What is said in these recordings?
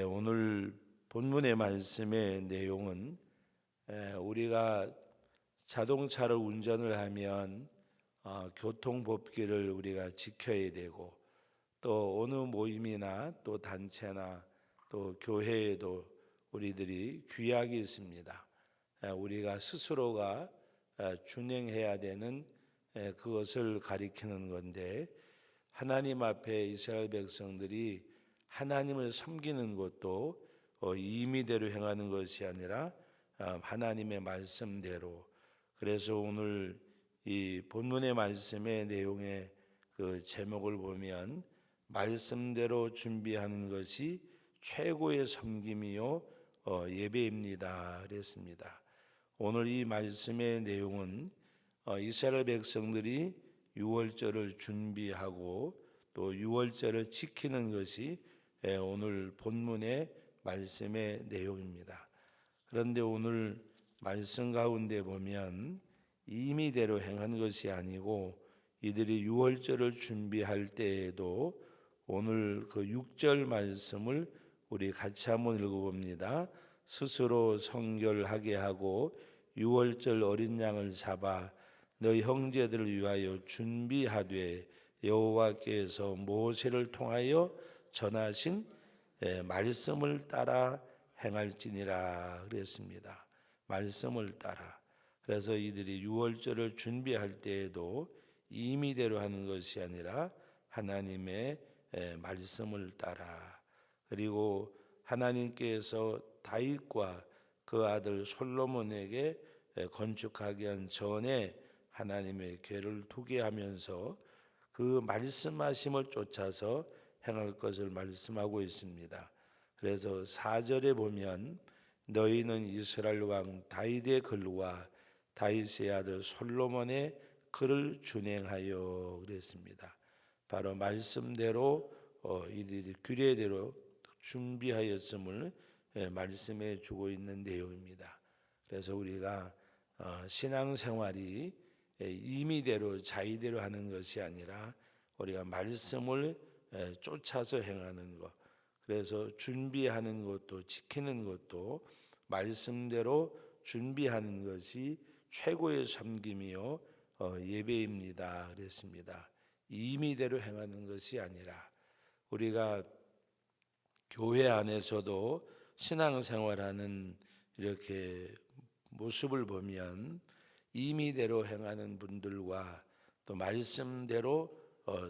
오늘 본문의 말씀의 내용은 우리가 자동차를 운전을 하면 교통법규를 우리가 지켜야 되고, 또 어느 모임이나 또 단체나 또 교회에도 우리들이 규약이 있습니다. 우리가 스스로가 준행해야 되는 그것을 가리키는 건데, 하나님 앞에 이스라엘 백성들이 하나님을 섬기는 것도 임의대로 행하는 것이 아니라 하나님의 말씀대로. 그래서 오늘 이 본문의 말씀의 내용의 그 제목을 보면 말씀대로 준비하는 것이 최고의 섬김이요 예배입니다 그랬습니다. 오늘 이 말씀의 내용은 이스라엘 백성들이 유월절을 준비하고 또 유월절을 지키는 것이 오늘 본문의 말씀의 내용입니다. 그런데 오늘 말씀 가운데 보면 임의대로 행한 것이 아니고, 이들이 유월절을 준비할 때에도 오늘 그 6절 말씀을 우리 같이 한번 읽어봅니다. 스스로 성결하게 하고 유월절 어린 양을 잡아 너희 형제들을 위하여 준비하되 여호와께서 모세를 통하여 전하신 말씀을 따라 행할지니라 그랬습니다. 말씀을 따라. 그래서 이들이 유월절을 준비할 때에도 임의대로 하는 것이 아니라 하나님의 말씀을 따라. 그리고 하나님께서 다윗과 그 아들 솔로몬에게 건축하기 한 전에 하나님의 궤를 두게 하면서 그 말씀하심을 쫓아서 행할 것을 말씀하고 있습니다. 그래서 4절에 보면 너희는 이스라엘 왕 다윗의 글과 다윗의 아들 솔로몬의 글을 준행하여 그랬습니다. 바로 말씀대로 이들이 규례대로 준비하였음을 말씀해 주고 있는 내용입니다. 그래서 우리가 신앙생활이 임의대로 자의대로 하는 것이 아니라 우리가 말씀을 쫓아서 행하는 것, 그래서 준비하는 것도 지키는 것도 말씀대로 준비하는 것이 최고의 섬김이요 예배입니다 그랬습니다. 임의대로 행하는 것이 아니라, 우리가 교회 안에서도 신앙생활하는 이렇게 모습을 보면 임의대로 행하는 분들과 또 말씀대로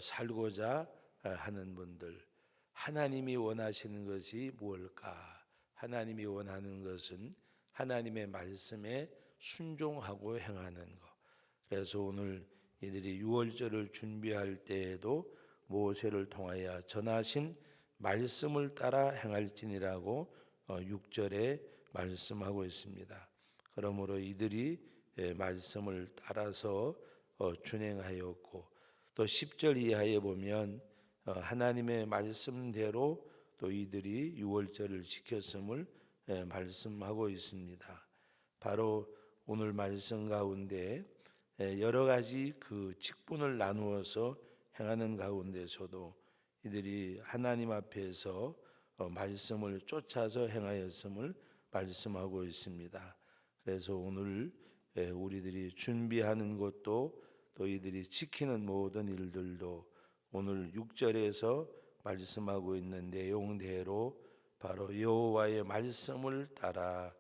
살고자 하는 분들, 하나님이 원하시는 것이 무엇일까? 하나님이 원하는 것은 하나님의 말씀에 순종하고 행하는 것. 그래서 오늘 이들이 유월절을 준비할 때에도 모세를 통하여 전하신 말씀을 따라 행할지니라고 6절에 말씀하고 있습니다. 그러므로 이들이 말씀을 따라서 준행하였고, 또 10절 이하에 보면 하나님의 말씀대로 또 이들이 유월절을 지켰음을 말씀하고 있습니다. 바로 오늘 말씀 가운데 여러 가지 그 직분을 나누어서 행하는 가운데서도 이들이 하나님 앞에서 말씀을 쫓아서 행하였음을 말씀하고 있습니다. 그래서 오늘 우리들이 준비하는 것도 또 이들이 지키는 모든 일들도 오늘 6절에서 말씀하고 있는 내용대로 바로 여호와의 말씀을 따라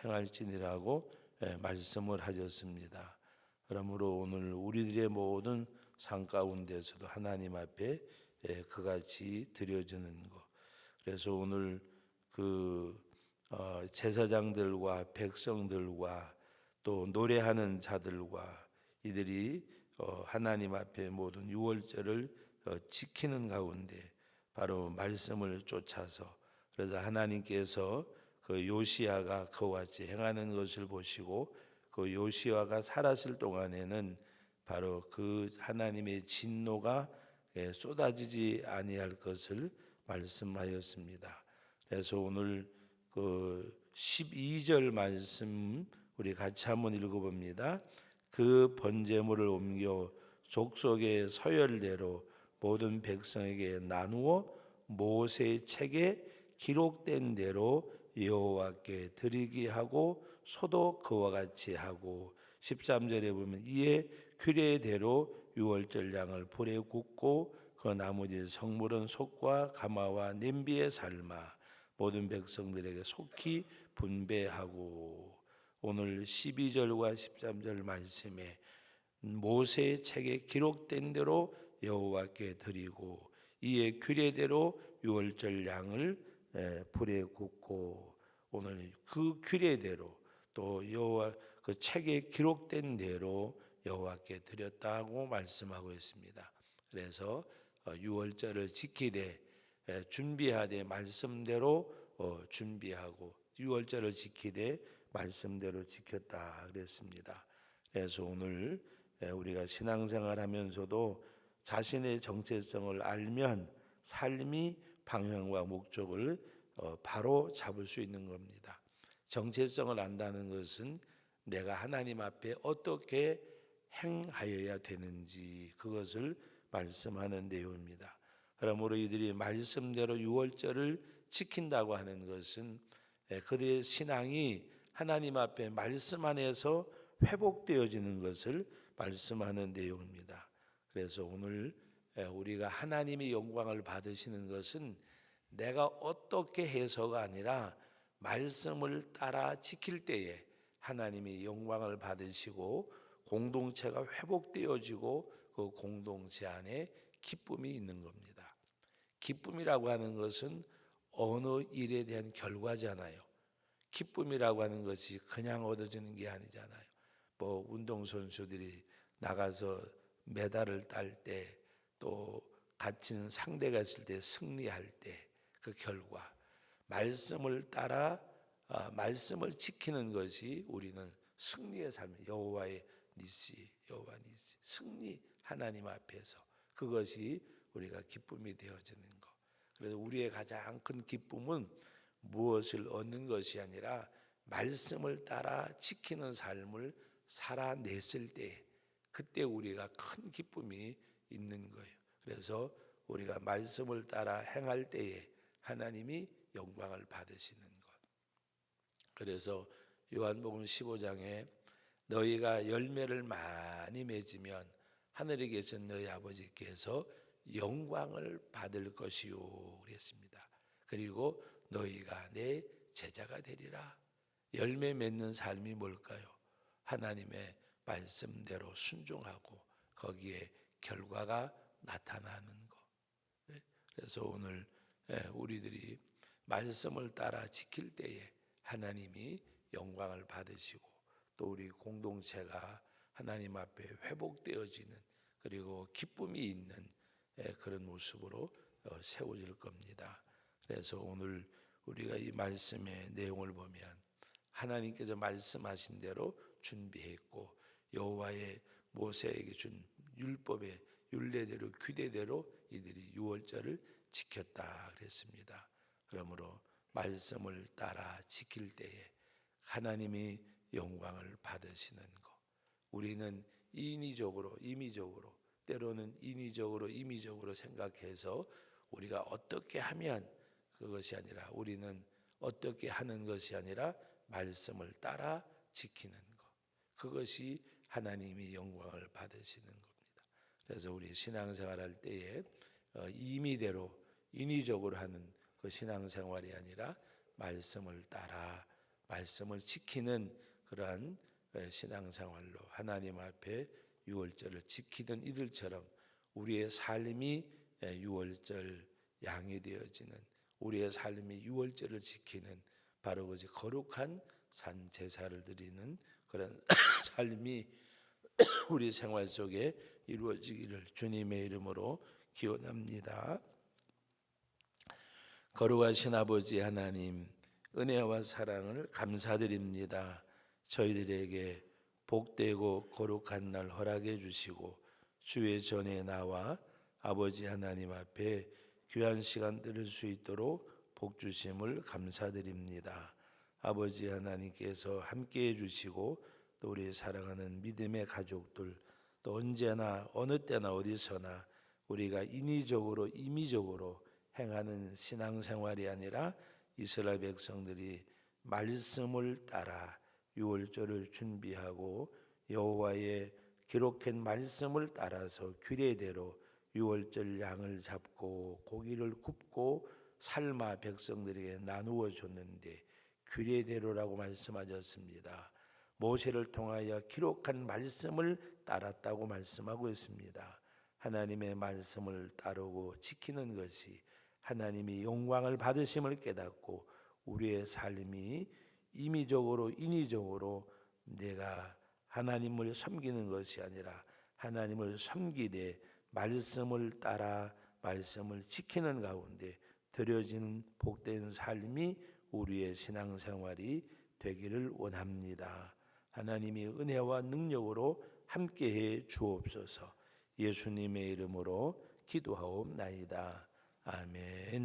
행할지니라고 말씀을 하셨습니다. 그러므로 오늘 우리들의 모든 삶 가운데서도 하나님 앞에 그같이 드려지는 것. 그래서 오늘 그 제사장들과 백성들과 또 노래하는 자들과 이들이 하나님 앞에 모든 유월절을 지키는 가운데 바로 말씀을 쫓아서, 그래서 하나님께서 그 요시야가 그와 같이 행하는 것을 보시고 그 요시야가 살았을 동안에는 바로 그 하나님의 진노가 쏟아지지 아니할 것을 말씀하였습니다. 그래서 오늘 그 12절 말씀 우리 같이 한번 읽어봅니다. 그 번제물을 옮겨 족속의 서열대로 모든 백성에게 나누어 모세의 책에 기록된 대로 여호와께 드리게 하고 소도 그와 같이 하고 13절에 보면 이에 규례대로 유월절 양을 불에 굽고 그 나머지 성물은 속과 가마와 냄비에 삶아 모든 백성들에게 속히 분배하고 오늘 12절과 13절 말씀에 모세의 책에 기록된 대로 여호와께 드리고 이에 규례대로 유월절 양을 불에 굽고 오늘 그 규례대로 또 여호와 그 책에 기록된 대로 여호와께 드렸다고 말씀하고 있습니다. 그래서 유월절을 지키되 준비하되 말씀대로 준비하고 유월절을 지키되 말씀대로 지켰다 그랬습니다. 그래서 오늘 우리가 신앙생활하면서도 자신의 정체성을 알면 삶이 방향과 목적을 바로 잡을 수 있는 겁니다. 정체성을 안다는 것은 내가 하나님 앞에 어떻게 행하여야 되는지 그것을 말씀하는 내용입니다. 그러므로 이들이 말씀대로 유월절을 지킨다고 하는 것은 그들의 신앙이 하나님 앞에 말씀 안에서 회복되어지는 것을 말씀하는 내용입니다. 그래서 오늘 우리가 하나님의 영광을 받으시는 것은 내가 어떻게 해서가 아니라 말씀을 따라 지킬 때에 하나님의 영광을 받으시고 공동체가 회복되어지고 그 공동체 안에 기쁨이 있는 겁니다. 기쁨이라고 하는 것은 어느 일에 대한 결과잖아요. 기쁨이라고 하는 것이 그냥 얻어지는 게 아니잖아요. 뭐 운동선수들이 나가서 메달을 딸 때 또 갇힌 상대가 있을 때 승리할 때 그 결과 말씀을 따라 말씀을 지키는 것이 우리는 승리의 삶 여호와의 니시 여호와 니시 승리 하나님 앞에서 그것이 우리가 기쁨이 되어지는 것. 그래서 우리의 가장 큰 기쁨은 무엇을 얻는 것이 아니라 말씀을 따라 지키는 삶을 살아냈을 때 그때 우리가 큰 기쁨이 있는 거예요. 그래서 우리가 말씀을 따라 행할 때에 하나님이 영광을 받으시는 것. 그래서 요한복음 15장에 너희가 열매를 많이 맺으면 하늘에 계신 너희 아버지께서 영광을 받을 것이요 그랬습니다. 그리고 너희가 내 제자가 되리라. 열매 맺는 삶이 뭘까요? 하나님의 말씀대로 순종하고 거기에 결과가 나타나는 것. 그래서 오늘 우리들이 말씀을 따라 지킬 때에 하나님이 영광을 받으시고 또 우리 공동체가 하나님 앞에 회복되어지는 그리고 기쁨이 있는 그런 모습으로 세워질 겁니다. 그래서 오늘 우리가 이 말씀의 내용을 보면 하나님께서 말씀하신 대로 준비했고 여호와의 모세에게 준 율법의 율례대로 규례대로 이들이 유월절을 지켰다 그랬습니다. 그러므로 말씀을 따라 지킬 때에 하나님이 영광을 받으시는 것. 우리는 임의적으로 때로는 임의적으로 생각해서 우리가 어떻게 하면 그것이 아니라 우리는 어떻게 하는 것이 아니라 말씀을 따라 지키는 것. 그것이 하나님이 영광을 받으시는 겁니다. 그래서 우리 신앙생활할 때에 임의대로 인위적으로 하는 그 신앙생활이 아니라 말씀을 따라 말씀을 지키는 그러한 신앙생활로 하나님 앞에 유월절을 지키던 이들처럼 우리의 삶이 유월절 양이 되어지는 우리의 삶이 유월절을 지키는 바로 그 거룩한 산 제사를 드리는 그런 삶이 우리 생활 속에 이루어지기를 주님의 이름으로 기원합니다. 거룩하신 아버지 하나님, 은혜와 사랑을 감사드립니다. 저희들에게 복되고 거룩한 날 허락해 주시고 주의 전에 나와 아버지 하나님 앞에 귀한 시간 들을 수 있도록 복 주심을 감사드립니다. 아버지 하나님께서 함께해 주시고 또 우리 사랑하는 믿음의 가족들 또 언제나 어느 때나 어디서나 우리가 인위적으로 임의적으로 행하는 신앙생활이 아니라 이스라엘 백성들이 말씀을 따라 유월절을 준비하고 여호와의 기록한 말씀을 따라서 규례대로 유월절 양을 잡고 고기를 굽고 삶아 백성들에게 나누어 줬는데 규례대로라고 말씀하셨습니다. 모세를 통하여 기록한 말씀을 따랐다고 말씀하고 있습니다. 하나님의 말씀을 따르고 지키는 것이 하나님이 영광을 받으심을 깨닫고 우리의 삶이 임의적으로 인위적으로 내가 하나님을 섬기는 것이 아니라 하나님을 섬기되 말씀을 따라 말씀을 지키는 가운데 드려지는 복된 삶이 우리의 신앙생활이 되기를 원합니다. 하나님이 은혜와 능력으로 함께해 주옵소서. 예수님의 이름으로 기도하옵나이다. 아멘.